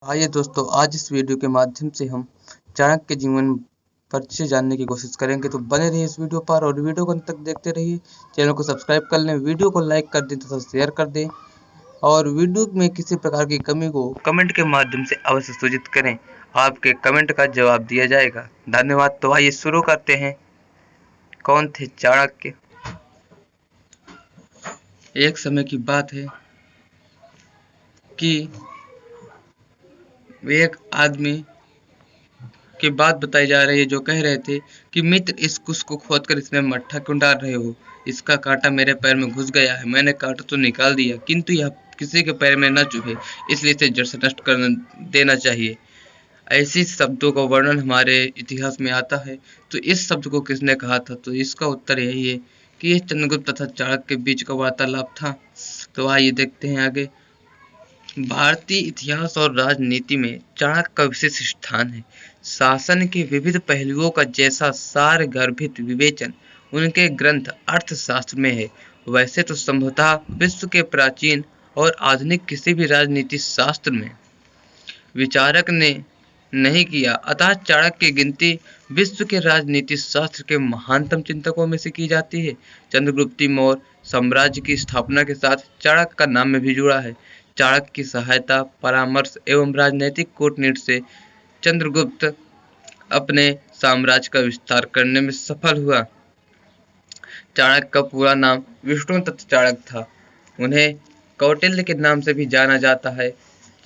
आइए दोस्तों, आज इस वीडियो के माध्यम से हम चाणक्य के जीवन परिचय जानने की कोशिश करेंगे। तो बने रहिए इस वीडियो पर और वीडियो को अंत तक देखते रहिए। चैनल को सब्सक्राइब कर लें, वीडियो को लाइक कर दें तथा शेयर कर दें और वीडियो में किसी प्रकार की कमी को कमेंट के माध्यम से अवश्य सूचित करें। आपके कमेंट का जवाब दिया जाएगा। धन्यवाद। तो आइए शुरू करते हैं। कौन थे चाणक्य? एक समय की बात है कि एक आदमी की बात बताई जा रही है जो कह रहे थे कि मित्र, इस कुश को खोदकर इसमें मट्ठा क्यों डाल रहे हो? इसका कांटा मेरे पैर में घुस गया है। मैंने कांटा तो निकाल दिया, किंतु यह किसी के पैर में न चुभे, इसलिए इसे जड़ से नष्ट कर देना चाहिए। ऐसी शब्दों का वर्णन हमारे इतिहास में आता है। तो इस शब्द को किसने कहा था? तो इसका उत्तर यही है कि यह चंद्रगुप्त तथा चाणक्य के बीच का वार्तालाप था। तो आइए देखते हैं आगे। भारतीय इतिहास और राजनीति में चाणक्य का विशेष स्थान है। शासन के विविध पहलुओं का जैसा सार गर्भित विवेचन उनके ग्रंथ अर्थशास्त्र में है, वैसे तो संभवतः विश्व के प्राचीन और आधुनिक किसी भी राजनीति शास्त्र में विचारक ने नहीं किया। अतः चाणक्य की गिनती विश्व के राजनीति शास्त्र के महानतम चिंतकों में से की जाती है। चंद्रगुप्त मौर्य साम्राज्य की स्थापना के साथ चाणक्य का नाम में भी जुड़ा है। चाणक्य की सहायता, परामर्श एवं राजनैतिक कूटनीति से चंद्रगुप्त अपने साम्राज्य का विस्तार करने में सफल हुआ। चाणक्य का पूरा नाम विष्णुदत्त चाणक्य था। उन्हें कौटिल्य के नाम से भी जाना जाता है।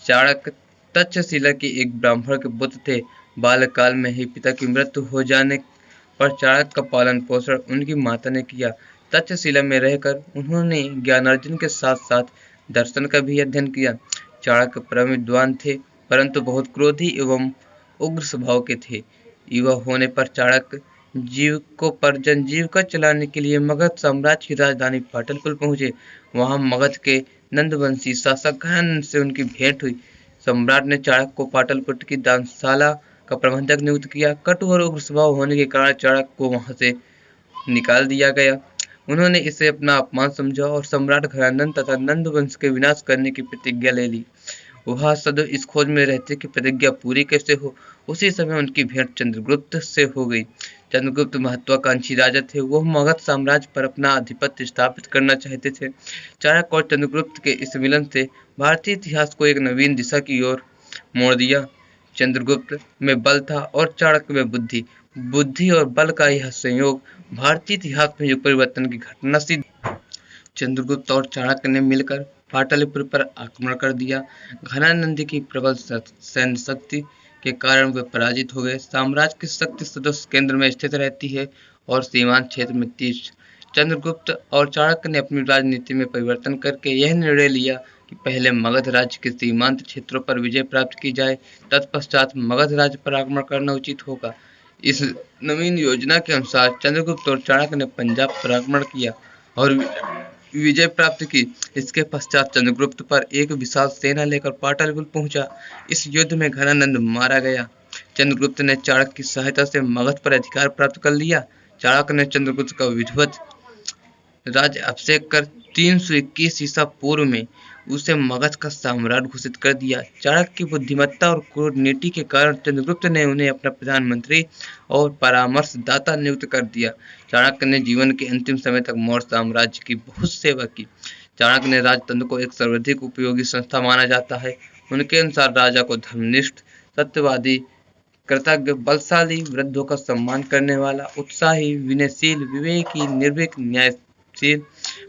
चाणक्य तक्षशिला के एक ब्राह्मण के पुत्र थे। बाल्यकाल में ही पिता की मृत्यु हो जाने पर चाणक्य का पालन पोषण उनकी माता ने किया। तक्षशिला में रहकर उन्होंने ज्ञानार्जन के साथ साथ दर्शन का भी अध्ययन किया। चाणक्य परम विद्वान थे, परंतु बहुत क्रोधी एवं उग्र स्वभाव के थे। युवा होने पर चाणक्य जीविका चलाने के लिए मगध साम्राज्य की राजधानी पाटलिपुत्र पहुंचे। वहां मगध के नंदवंशी शासक घनानंद से उनकी भेंट हुई। सम्राट ने चाणक्य को पाटलिपुत्र की दानशाला का प्रबंधक नियुक्त किया। कटु और उग्र स्वभाव होने के कारण चाणक्य को वहां से निकाल दिया गया। उन्होंने इसे अपना अपमान समझा और सम्राट घनानंद तथा नंदवंश के विनाश करने की प्रतिज्ञा ले ली। वह सदैव इस खोज में रहते कि प्रतिज्ञा पूरी कैसे हो। उसी समय उनकी भेंट चंद्रगुप्त से हो गई। चंद्रगुप्त महत्वाकांक्षी राजा थे। वह मगध साम्राज्य पर अपना आधिपत्य स्थापित करना चाहते थे। चाणक्य और चंद्रगुप्त के इस मिलन से भारतीय इतिहास को एक नवीन दिशा की ओर मोड़ दिया। चंद्रगुप्त में बल था और चाणक्य में बुद्धि। बुद्धि और बल का यह संयोग भारतीय इतिहास में युग परिवर्तन की घटना सिद्ध। चंद्रगुप्त और चाणक्य ने मिलकर पाटलिपुत्र पर आक्रमण कर दिया। घनानंद की प्रबल सैन्य शक्ति के कारण वे पराजित हो गए। साम्राज्य की शक्ति सदस्य केंद्र में स्थित रहती है और सीमांत क्षेत्र में तीव्र। चंद्रगुप्त और चाणक्य ने अपनी राजनीति में परिवर्तन करके यह निर्णय लिया कि पहले मगध राज्य के सीमांत क्षेत्रों पर विजय प्राप्त की जाए, तत्पश्चात मगध राज्य पर आक्रमण करना उचित होगा। इस नवीन योजना के अनुसार चंद्रगुप्त और चाणक्य ने पंजाब पर आक्रमण किया और विजय प्राप्त की। इसके पश्चात चंद्रगुप्त पर एक विशाल सेना लेकर पाटलिपुत्र पहुंचा। इस युद्ध में घनानंद मारा गया। चंद्रगुप्त ने चाणक्य की सहायता से मगध पर अधिकार प्राप्त कर लिया। चाणक्य ने चंद्रगुप्त का विधिवत राज्य अभिषेक कर 321 ईसा पूर्व में उसे मगध का सम्राट घोषित कर दिया। चाणक्य की बुद्धिमत्ता और कूटनीति के कारण चंद्रगुप्त ने उन्हें अपना प्रधानमंत्री और परामर्शदाता नियुक्त कर दिया। चाणक्य ने जीवन के अंतिम समय तक मौर्य साम्राज्य की बहुत सेवा की। चाणक्य ने राजतंत्र को एक सर्वाधिक उपयोगी संस्था माना जाता है। उनके अनुसार राजा को धर्मनिष्ठ, सत्यवादी, कृतज्ञ, बलशाली, वृद्धों का सम्मान करने वाला, उत्साही, विनयशील, विवेकी, निर्भीक, न्यायशील,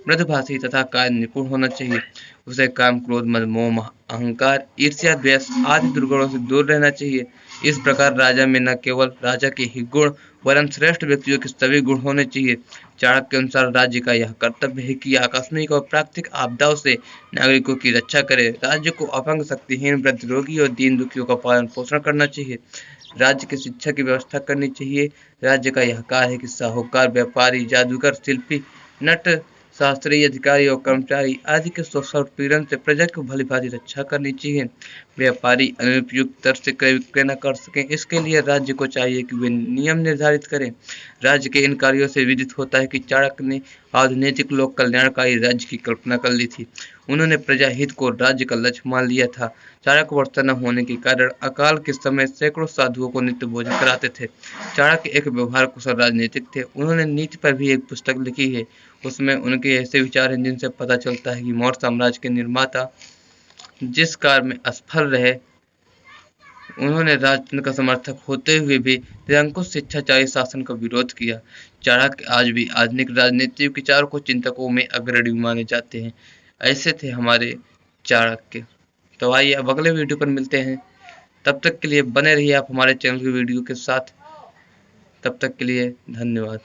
मृदुभाषी तथा कार्य निपुण होना चाहिए। उसे काम, क्रोध, मद, मोह, अहंकार, ईर्ष्या, द्वेष आदि दुर्गुणों से दूर रहना चाहिए। इस प्रकार राजा में न केवल राजा के ही गुण वरन श्रेष्ठ व्यक्तियों के सभी गुण होने चाहिए। चाणक्य के अनुसार राज्य का यह कर्तव्य है कि आकस्मिक और प्राकृतिक आपदाओं से नागरिकों की रक्षा करे। राज्य को अपंग, शक्तिहीन, वृद्ध, रोगी और दीन दुखियों का पालन पोषण करना चाहिए। राज्य की शिक्षा की व्यवस्था करनी चाहिए। राज्य का यह कार्य है कि साहूकार, व्यापारी, जादूगर, शिल्पी, नट, शास्त्रीय अधिकारी और कर्मचारी आदि के शोषण पीड़न से प्रजा की भली भांति रक्षा करनी चाहिए। व्यापारी अनुपयुक्त दर से क्रय विक्रय न कर सकें, इसके लिए राज्य को चाहिए कि वे नियम निर्धारित करें। राज्य के इन कार्यों से विदित होता है कि चाणक्य ने आधुनिक लोक कल्याणकारी राज्य की कल्पना कर ली थी। उन्होंने प्रजाहित को राज्य का लक्ष्य मान लिया था। चाणक्य वर्षा न होने के कारण अकाल के समय सैकड़ों साधुओं को नित्य भोजन कराते थे। चाणक्य एक व्यवहार कुशल राजनीतिक थे। उन्होंने नीति पर भी एक पुस्तक लिखी है। उसमें उनके ऐसे विचार हैं जिनसे पता चलता है कि मौर्य साम्राज्य के निर्माता जिस कार्य में असफल रहे, उन्होंने राजतंत्र का समर्थक होते हुए भी निरंकुश शिक्षाचारी शासन का विरोध किया। चाणक्य आज भी आधुनिक राजनीतिक विचारों को चिंतकों में अग्रणी माने जाते हैं। ऐसे थे हमारे चाणक्य। तो आइए अब अगले वीडियो पर मिलते हैं। तब तक के लिए बने रहिए आप हमारे चैनल की वीडियो के साथ। तब तक के लिए धन्यवाद।